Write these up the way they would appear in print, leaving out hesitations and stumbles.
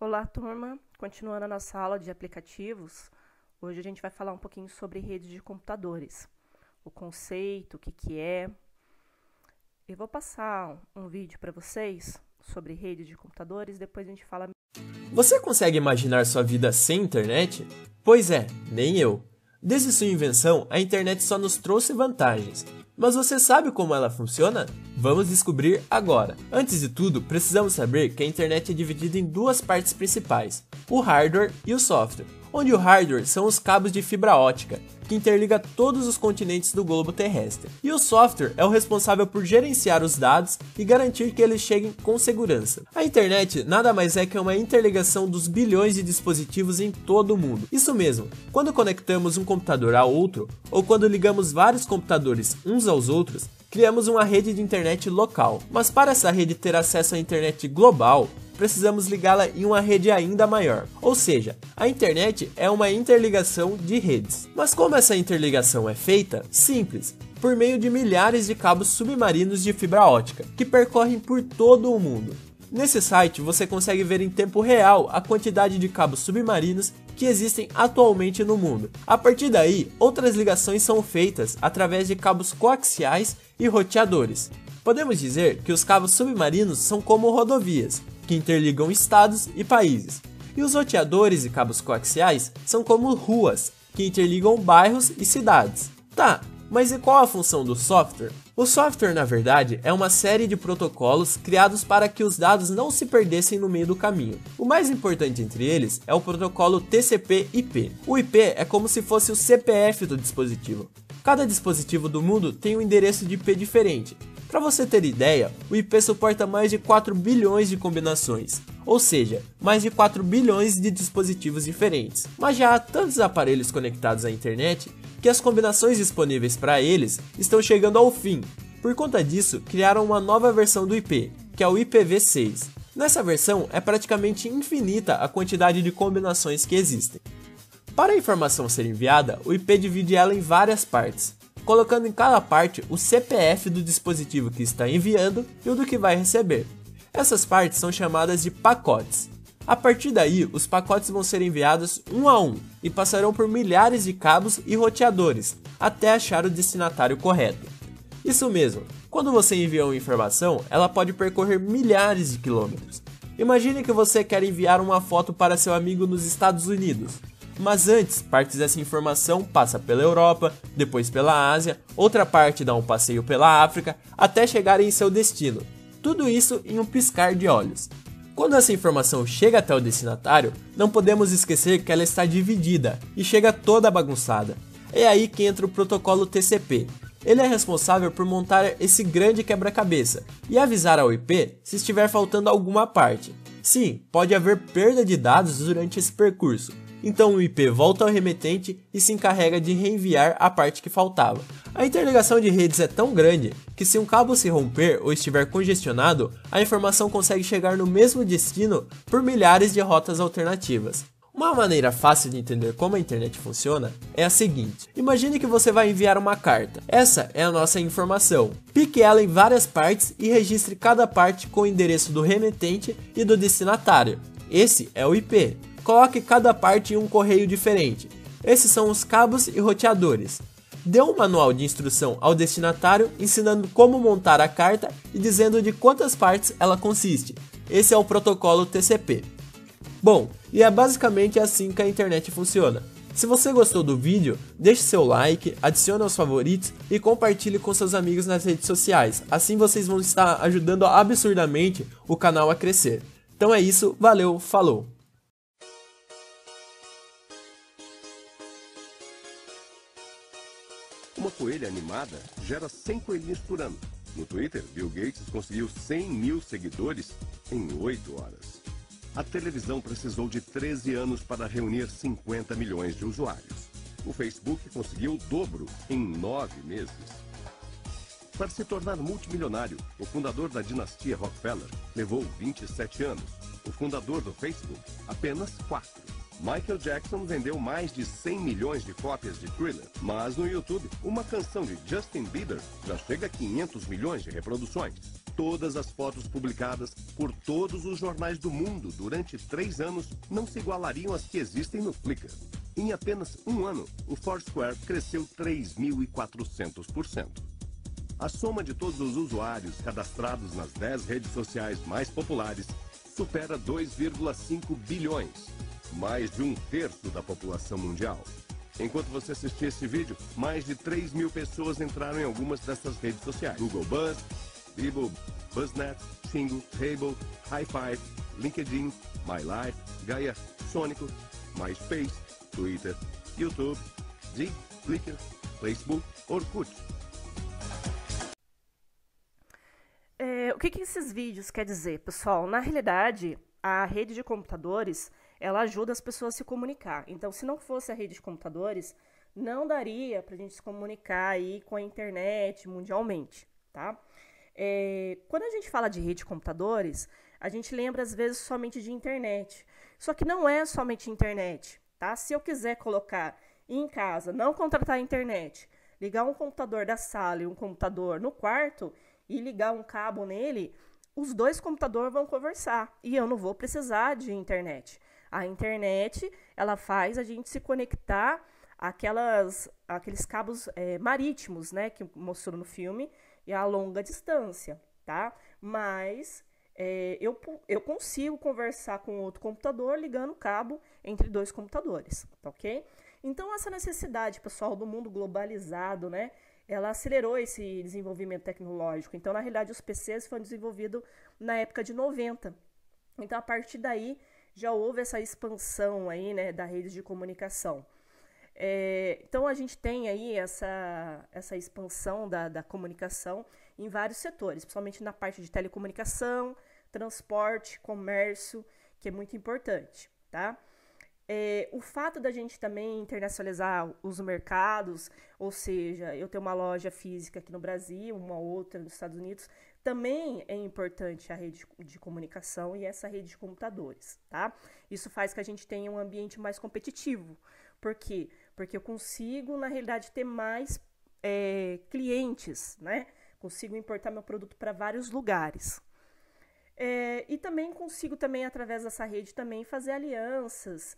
Olá, turma! Continuando a nossa aula de aplicativos, hoje a gente vai falar um pouquinho sobre redes de computadores, o conceito, o que é. Eu vou passar um vídeo para vocês sobre rede de computadores, depois a gente fala. Você consegue imaginar sua vida sem internet? Pois é, nem eu. Desde sua invenção, a internet só nos trouxe vantagens. Mas você sabe como ela funciona? Vamos descobrir agora. Antes de tudo, precisamos saber que a internet é dividida em duas partes principais, o hardware e o software, onde o hardware são os cabos de fibra ótica, que interliga todos os continentes do globo terrestre, e o software é o responsável por gerenciar os dados e garantir que eles cheguem com segurança. A internet nada mais é que uma interligação dos bilhões de dispositivos em todo o mundo. Isso mesmo, quando conectamos um computador a outro, ou quando ligamos vários computadores uns aos outros, criamos uma rede de internet local. Mas para essa rede ter acesso à internet global, precisamos ligá-la em uma rede ainda maior. Ou seja, a internet é uma interligação de redes. Mas como essa interligação é feita? Simples, por meio de milhares de cabos submarinos de fibra ótica, que percorrem por todo o mundo. Nesse site você consegue ver em tempo real a quantidade de cabos submarinos que existem atualmente no mundo. A partir daí, outras ligações são feitas através de cabos coaxiais e roteadores. Podemos dizer que os cabos submarinos são como rodovias, que interligam estados e países. E os roteadores e cabos coaxiais são como ruas, que interligam bairros e cidades. Tá, mas e qual a função do software? O software, na verdade, é uma série de protocolos criados para que os dados não se perdessem no meio do caminho. O mais importante entre eles é o protocolo TCP/IP. O IP é como se fosse o CPF do dispositivo. Cada dispositivo do mundo tem um endereço de IP diferente. Para você ter ideia, o IP suporta mais de 4 bilhões de combinações, ou seja, mais de 4 bilhões de dispositivos diferentes. Mas já há tantos aparelhos conectados à internet que as combinações disponíveis para eles estão chegando ao fim. Por conta disso, criaram uma nova versão do IP, que é o IPv6. Nessa versão é praticamente infinita a quantidade de combinações que existem. Para a informação ser enviada, o IP divide ela em várias partes, colocando em cada parte o CPF do dispositivo que está enviando e o do que vai receber. Essas partes são chamadas de pacotes. A partir daí, os pacotes vão ser enviados um a um e passarão por milhares de cabos e roteadores até achar o destinatário correto. Isso mesmo, quando você envia uma informação, ela pode percorrer milhares de quilômetros. Imagine que você quer enviar uma foto para seu amigo nos Estados Unidos. Mas antes, partes dessa informação passa pela Europa, depois pela Ásia, outra parte dá um passeio pela África, até chegar em seu destino. Tudo isso em um piscar de olhos. Quando essa informação chega até o destinatário, não podemos esquecer que ela está dividida e chega toda bagunçada. É aí que entra o protocolo TCP. Ele é responsável por montar esse grande quebra-cabeça e avisar ao IP se estiver faltando alguma parte. Sim, pode haver perda de dados durante esse percurso. Então o IP volta ao remetente e se encarrega de reenviar a parte que faltava. A interligação de redes é tão grande que se um cabo se romper ou estiver congestionado, a informação consegue chegar no mesmo destino por milhares de rotas alternativas. Uma maneira fácil de entender como a internet funciona é a seguinte: imagine que você vai enviar uma carta. Essa é a nossa informação. Pique ela em várias partes e registre cada parte com o endereço do remetente e do destinatário. Esse é o IP. Coloque cada parte em um correio diferente. Esses são os cabos e roteadores. Dê um manual de instrução ao destinatário ensinando como montar a carta e dizendo de quantas partes ela consiste. Esse é o protocolo TCP. Bom, e é basicamente assim que a internet funciona. Se você gostou do vídeo, deixe seu like, adicione aos favoritos e compartilhe com seus amigos nas redes sociais. Assim vocês vão estar ajudando absurdamente o canal a crescer. Então é isso, valeu, falou! Uma coelha animada gera 100 coelhinhos por ano. No Twitter, Bill Gates conseguiu 100 mil seguidores em 8 horas. A televisão precisou de 13 anos para reunir 50 milhões de usuários. O Facebook conseguiu o dobro em 9 meses. Para se tornar multimilionário, o fundador da dinastia Rockefeller levou 27 anos. O fundador do Facebook, apenas 4. Michael Jackson vendeu mais de 100 milhões de cópias de Thriller, mas no YouTube, uma canção de Justin Bieber já chega a 500 milhões de reproduções. todas as fotos publicadas por todos os jornais do mundo durante 3 anos não se igualariam às que existem no Flickr. Em apenas um ano, o Foursquare cresceu 3.400%. A soma de todos os usuários cadastrados nas 10 redes sociais mais populares supera 2,5 bilhões, mais de 1/3 da população mundial. Enquanto você assistia esse vídeo, mais de 3.000 pessoas entraram em algumas dessas redes sociais. Google Buzz, Bibo, BuzzNet, Xingo, Hable, Hi5, LinkedIn, MyLife, Gaia, Sônico, MySpace, Twitter, YouTube, Dig, Flickr, Facebook, Orkut. O que esses vídeos quer dizer, pessoal? Na realidade, a rede de computadores, ela ajuda as pessoas a se comunicar. Então, se não fosse a rede de computadores, não daria para a gente se comunicar aí com a internet mundialmente, tá? Quando a gente fala de rede de computadores, a gente lembra às vezes somente de internet. Só que não é somente internet, tá? Se eu quiser colocar em casa, não contratar a internet, ligar um computador da sala e um computador no quarto e ligar um cabo nele, os dois computadores vão conversar e eu não vou precisar de internet. A internet, ela faz a gente se conectar àqueles cabos marítimos, né, que mostrou no filme, e a longa distância, tá? Mas eu consigo conversar com outro computador ligando o cabo entre dois computadores, tá ok? Então, essa necessidade, pessoal, do mundo globalizado, né, ela acelerou esse desenvolvimento tecnológico. Então, na realidade, os PCs foram desenvolvidos na época de 90. Então, a partir daí, já houve essa expansão aí, né, da rede de comunicação. Então, a gente tem aí essa expansão da comunicação em vários setores, principalmente na parte de telecomunicação, transporte, comércio, que é muito importante, tá? O fato da gente também internacionalizar os mercados, ou seja, eu ter uma loja física aqui no Brasil, uma outra nos Estados Unidos, também é importante a rede de comunicação e essa rede de computadores, tá? Isso faz que a gente tenha um ambiente mais competitivo. Por quê? Porque eu consigo, na realidade, ter mais clientes, né? Consigo importar meu produto para vários lugares. E também consigo, também, através dessa rede, também fazer alianças.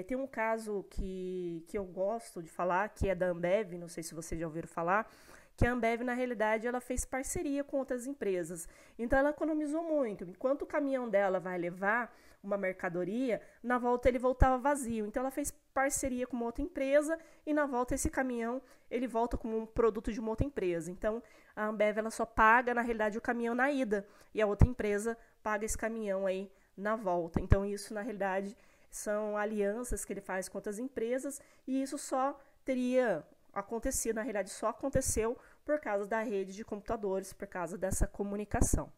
Tem um caso que eu gosto de falar, que é da Ambev, não sei se vocês já ouviram falar, que a Ambev, na realidade, ela fez parceria com outras empresas. Então, ela economizou muito. Enquanto o caminhão dela vai levar uma mercadoria, na volta ele voltava vazio. Então, ela fez parceria com uma outra empresa e, na volta, esse caminhão ele volta como um produto de uma outra empresa. Então, a Ambev ela só paga, na realidade, o caminhão na ida e a outra empresa paga esse caminhão aí na volta. Então, isso, na realidade, são alianças que ele faz com outras empresas e isso só teria acontecido, na realidade, só aconteceu por causa da rede de computadores, por causa dessa comunicação.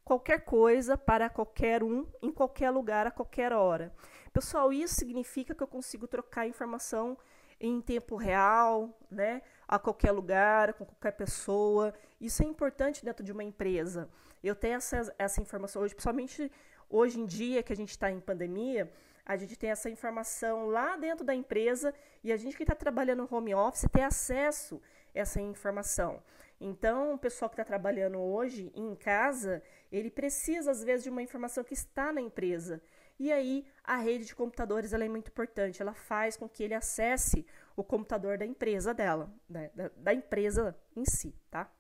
Qualquer coisa para qualquer um, em qualquer lugar, a qualquer hora. Pessoal, isso significa que eu consigo trocar informação em tempo real, né? A qualquer lugar, com qualquer pessoa. Isso é importante dentro de uma empresa. Eu tenho essa informação hoje, principalmente hoje em dia, que a gente está em pandemia, a gente tem essa informação lá dentro da empresa e a gente que está trabalhando no home office tem acesso a essa informação. Então, o pessoal que está trabalhando hoje em casa, ele precisa, às vezes, de uma informação que está na empresa. E aí, a rede de computadores ela é muito importante. Ela faz com que ele acesse o computador da empresa dela, né? da empresa em si, tá?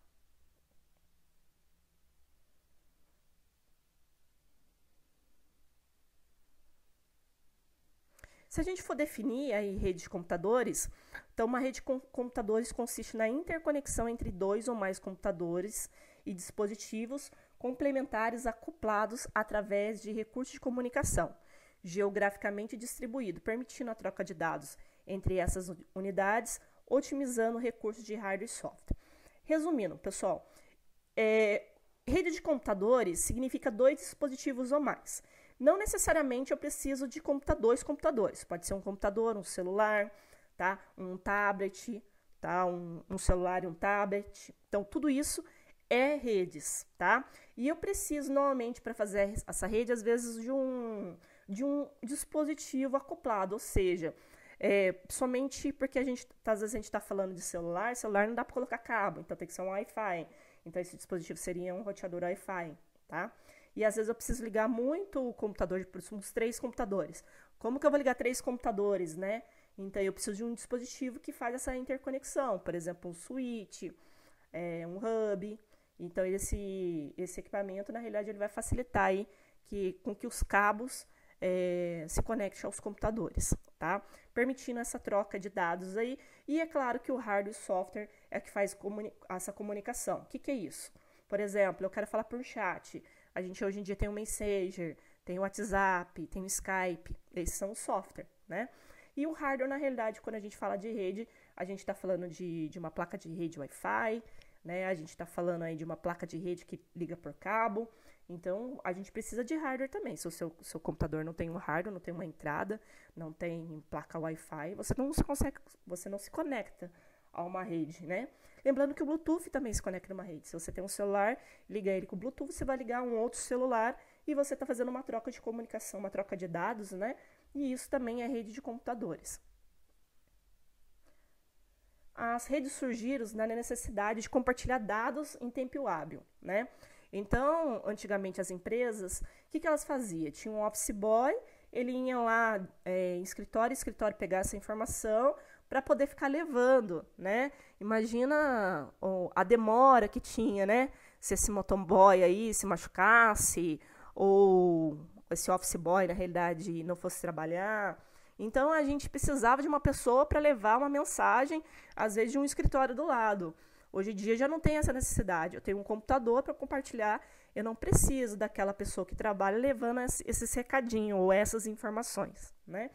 Se a gente for definir aí rede de computadores, então uma rede de computadores consiste na interconexão entre dois ou mais computadores e dispositivos complementares acoplados através de recursos de comunicação, geograficamente distribuído, permitindo a troca de dados entre essas unidades, otimizando recursos de hardware e software. Resumindo, pessoal, rede de computadores significa dois dispositivos ou mais. Não necessariamente eu preciso de dois computadores. Pode ser um computador, um celular, tá? Um tablet, tá? Um celular e um tablet. Então, tudo isso é redes, tá? E eu preciso, normalmente, para fazer essa rede, às vezes, de um dispositivo acoplado. Ou seja, Somente porque às vezes a gente está falando de celular não dá para colocar cabo, então tem que ser um Wi-Fi. Então esse dispositivo seria um roteador Wi-Fi, tá? E às vezes eu preciso ligar muito o computador, por uns 3 computadores. Como que eu vou ligar 3 computadores, né? Então eu preciso de um dispositivo que faz essa interconexão, por exemplo, um switch, um hub. Então esse equipamento, na realidade, ele vai facilitar aí com que os cabos se conectem aos computadores, tá? Permitindo essa troca de dados aí. E é claro que o hardware e o software é que faz essa comunicação. O que é isso? Por exemplo, eu quero falar por chat. A gente hoje em dia tem o Messenger, tem o WhatsApp, tem o Skype. Esses são os software, né? E o hardware, na realidade, quando a gente fala de rede, a gente está falando de uma placa de rede Wi-Fi, né? A gente está falando aí de uma placa de rede que liga por cabo. Então, a gente precisa de hardware também. Se o seu computador não tem um hardware, não tem uma entrada, não tem placa Wi-Fi, você não se conecta a uma rede, né? Lembrando que o Bluetooth também se conecta numa rede. Se você tem um celular, liga ele com o Bluetooth, você vai ligar um outro celular e você está fazendo uma troca de comunicação, uma troca de dados, né? E isso também é rede de computadores. As redes surgiram na necessidade de compartilhar dados em tempo hábil, né? Então, antigamente as empresas, o que elas faziam? Tinha um office boy, ele ia lá em escritório pegar essa informação para poder ficar levando, né? Imagina a demora que tinha, né? Se esse motoboy aí se machucasse, ou esse office boy, na realidade, não fosse trabalhar. Então, a gente precisava de uma pessoa para levar uma mensagem, às vezes, de um escritório do lado. Hoje em dia já não tem essa necessidade. Eu tenho um computador para compartilhar, eu não preciso daquela pessoa que trabalha levando esses recadinhos ou essas informações, né?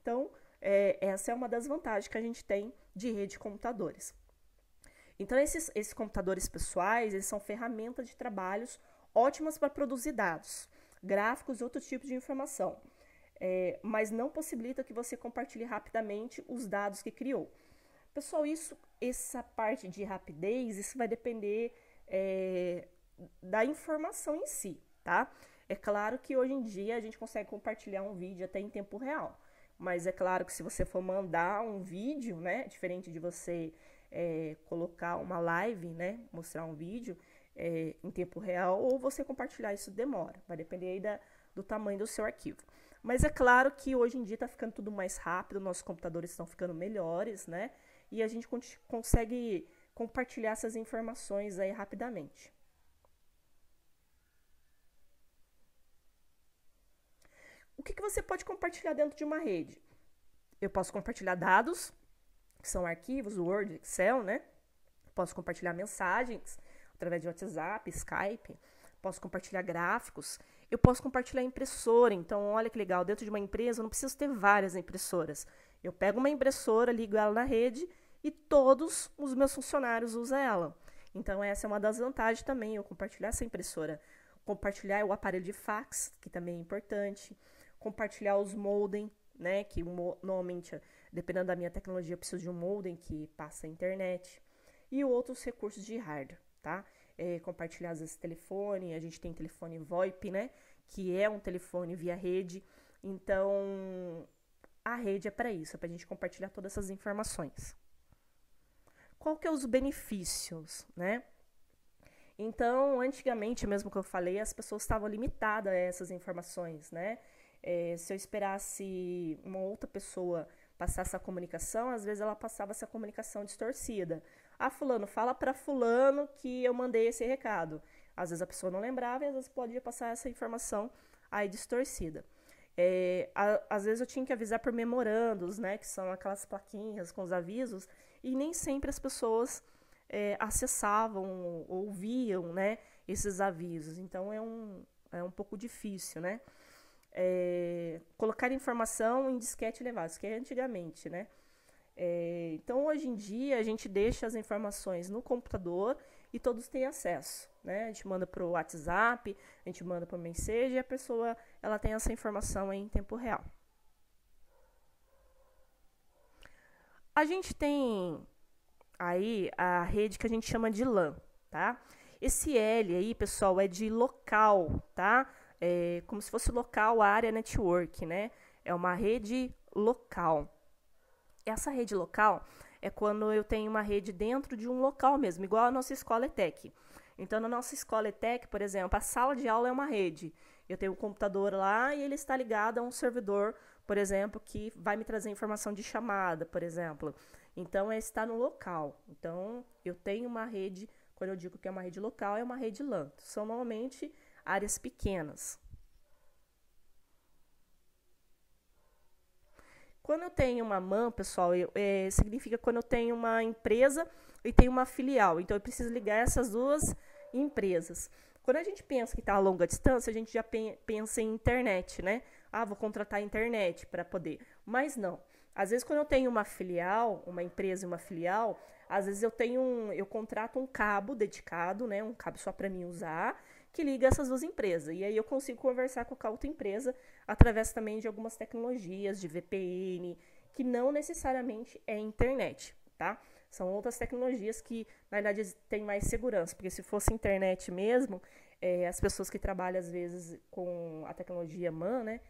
Então, essa é uma das vantagens que a gente tem de rede de computadores. Então, esses computadores pessoais, eles são ferramentas de trabalhos ótimas para produzir dados, gráficos e outros tipos de informação, mas não possibilita que você compartilhe rapidamente os dados que criou. Pessoal, essa parte de rapidez, isso vai depender da informação em si, tá? É claro que hoje em dia a gente consegue compartilhar um vídeo até em tempo real, mas é claro que se você for mandar um vídeo, né, diferente de você colocar uma live, né, mostrar um vídeo em tempo real, ou você compartilhar, isso demora, vai depender aí do tamanho do seu arquivo. Mas é claro que hoje em dia está ficando tudo mais rápido, nossos computadores estão ficando melhores, né? E a gente consegue compartilhar essas informações aí rapidamente. O que você pode compartilhar dentro de uma rede? Eu posso compartilhar dados, que são arquivos, Word, Excel, né? Posso compartilhar mensagens através de WhatsApp, Skype. Posso compartilhar gráficos. Eu posso compartilhar impressora. Então, olha que legal, dentro de uma empresa eu não preciso ter várias impressoras. Eu pego uma impressora, ligo ela na rede e todos os meus funcionários usam ela. Então, essa é uma das vantagens também, eu compartilhar essa impressora. Compartilhar o aparelho de fax, que também é importante. Compartilhar os modem, né, que normalmente, dependendo da minha tecnologia, eu preciso de um modem que passa a internet. E outros recursos de hardware, tá? Compartilhar, às vezes, telefone. A gente tem telefone VoIP, né, que é um telefone via rede. Então, a rede é para isso, é para a gente compartilhar todas essas informações. Qual que é os benefícios, né? Então, antigamente, mesmo que eu falei, as pessoas estavam limitadas a essas informações, né? Se eu esperasse uma outra pessoa passar essa comunicação, às vezes ela passava essa comunicação distorcida. Ah, fulano, fala para fulano que eu mandei esse recado. Às vezes a pessoa não lembrava e às vezes podia passar essa informação aí distorcida. Às vezes eu tinha que avisar por memorandos, né, que são aquelas plaquinhas com os avisos, e nem sempre as pessoas acessavam ou viam, né, esses avisos. Então é um pouco difícil, né? Colocar informação em disquete e levar, isso que é antigamente, né? Então, hoje em dia, a gente deixa as informações no computador e todos têm acesso, né? A gente manda para o WhatsApp, a gente manda para o Messenger e a pessoa ela tem essa informação aí em tempo real. A gente tem aí a rede que a gente chama de LAN, tá? Esse L aí, pessoal, é de local, tá? Como se fosse local, área network, né? É uma rede local. Essa rede local é quando eu tenho uma rede dentro de um local mesmo, igual a nossa escola ETEC. Então, na nossa escola ETEC, por exemplo, a sala de aula é uma rede. Eu tenho um computador lá e ele está ligado a um servidor, por exemplo, que vai me trazer informação de chamada, por exemplo. Então, está no local. Então, eu tenho uma rede, quando eu digo que é uma rede local, é uma rede LAN. São normalmente áreas pequenas. Quando eu tenho uma MAN, pessoal, significa quando eu tenho uma empresa e tenho uma filial. Então, eu preciso ligar essas duas empresas. Quando a gente pensa que está a longa distância, a gente já pensa em internet, né? Ah, vou contratar a internet para poder. Mas não. Às vezes, quando eu tenho uma filial, uma empresa e uma filial, às vezes eu contrato um cabo dedicado, né? Um cabo só para mim usar, que liga essas duas empresas. E aí eu consigo conversar com a outra empresa através também de algumas tecnologias de VPN, que não necessariamente é internet, tá? São outras tecnologias que, na verdade, têm mais segurança, porque se fosse internet mesmo, as pessoas que trabalham, às vezes, com a tecnologia MAN, né,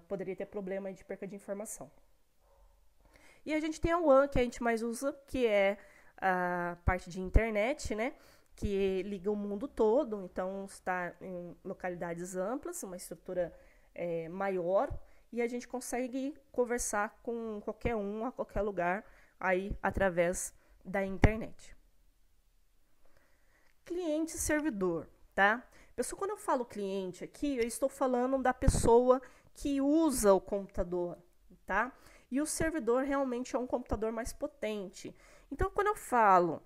poderia ter problema de perca de informação. E a gente tem a WAN, que a gente mais usa, que é a parte de internet, né, que liga o mundo todo, então está em localidades amplas, uma estrutura maior, e a gente consegue conversar com qualquer um, a qualquer lugar, aí através da internet. Cliente e servidor, tá? Pessoal, quando eu falo cliente aqui, eu estou falando da pessoa que usa o computador, tá? E o servidor realmente é um computador mais potente. Então, quando eu falo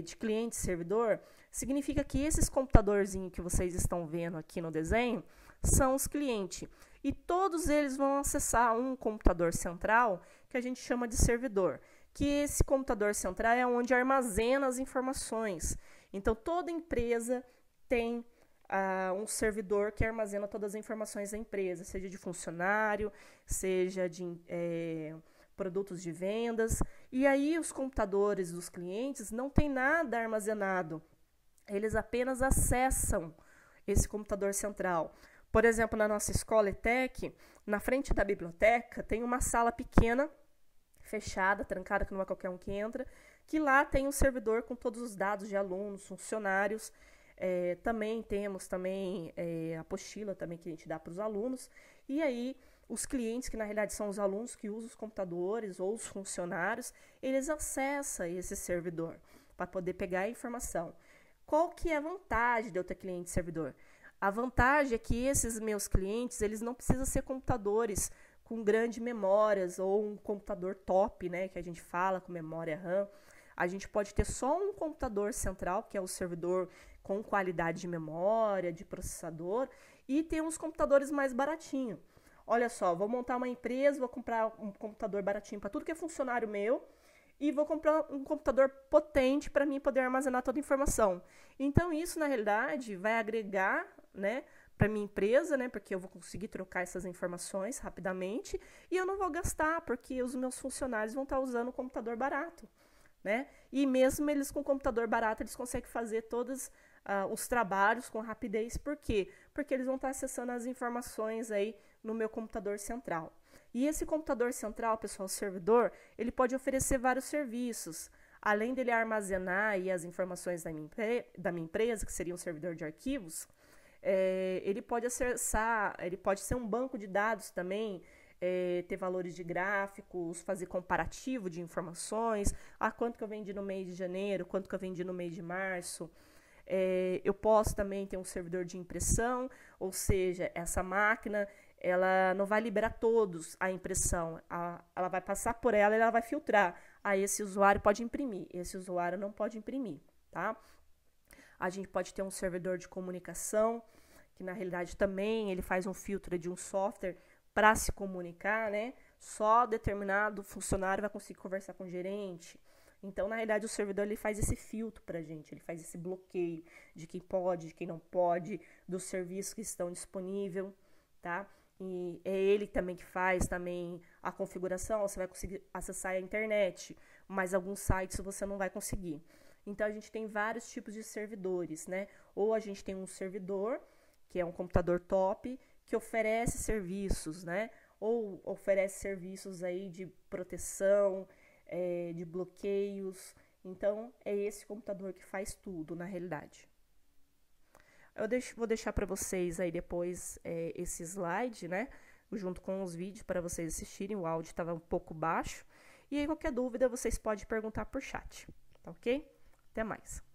de cliente e servidor, significa que esses computadorzinhos que vocês estão vendo aqui no desenho são os clientes. E todos eles vão acessar um computador central que a gente chama de servidor. Que esse computador central é onde armazena as informações. Então, toda empresa tem um servidor que armazena todas as informações da empresa, seja de funcionário, seja de produtos de vendas. E aí, os computadores dos clientes não tem nada armazenado. Eles apenas acessam esse computador central. Por exemplo, na nossa escola ETEC, na frente da biblioteca, tem uma sala pequena, fechada, trancada, que não é qualquer um que entra, que lá tem um servidor com todos os dados de alunos, funcionários. Também temos a apostila também que a gente dá para os alunos. E aí, os clientes, que na realidade são os alunos que usam os computadores ou os funcionários, eles acessam esse servidor para poder pegar a informação. Qual que é a vantagem de eu ter cliente e servidor? A vantagem é que esses meus clientes, eles não precisam ser computadores com grandes memórias ou um computador top, né, que a gente fala com memória RAM. A gente pode ter só um computador central, que é o servidor com qualidade de memória, de processador, e ter uns computadores mais baratinhos. Olha só, vou montar uma empresa, vou comprar um computador baratinho para tudo que é funcionário meu, e vou comprar um computador potente para mim poder armazenar toda a informação. Então, isso, na realidade, vai agregar, né, para minha empresa, né, porque eu vou conseguir trocar essas informações rapidamente e eu não vou gastar, porque os meus funcionários vão estar usando um computador barato, né? E mesmo eles com computador barato, eles conseguem fazer todos os trabalhos com rapidez. Por quê? Porque eles vão estar acessando as informações aí no meu computador central. E esse computador central, pessoal, o servidor, ele pode oferecer vários serviços. Além dele armazenar aí as informações da minha empresa, que seria um servidor de arquivos, ele pode acessar, ele pode ser um banco de dados também, ter valores de gráficos, fazer comparativo de informações, quanto que eu vendi no mês de janeiro, quanto que eu vendi no mês de março. Eu posso também ter um servidor de impressão, ou seja, essa máquina, ela não vai liberar todos a impressão, ela vai passar por ela e ela vai filtrar. Esse usuário pode imprimir, esse usuário não pode imprimir, tá? A gente pode ter um servidor de comunicação, que na realidade também ele faz um filtro de um software para se comunicar, né? Só determinado funcionário vai conseguir conversar com o gerente. Então, na realidade, o servidor ele faz esse filtro para a gente, ele faz esse bloqueio de quem pode, de quem não pode, dos serviços que estão disponíveis, tá? E é ele também que faz também a configuração, você vai conseguir acessar a internet, mas alguns sites você não vai conseguir. Então, a gente tem vários tipos de servidores, né? Ou a gente tem um servidor, que é um computador top, que oferece serviços, né? ou oferece serviços aí de proteção, de bloqueios. Então, é esse computador que faz tudo, na realidade. Vou deixar para vocês aí depois esse slide, né? Junto com os vídeos para vocês assistirem. O áudio estava um pouco baixo. E aí, qualquer dúvida, vocês podem perguntar por chat, tá ok? Até mais.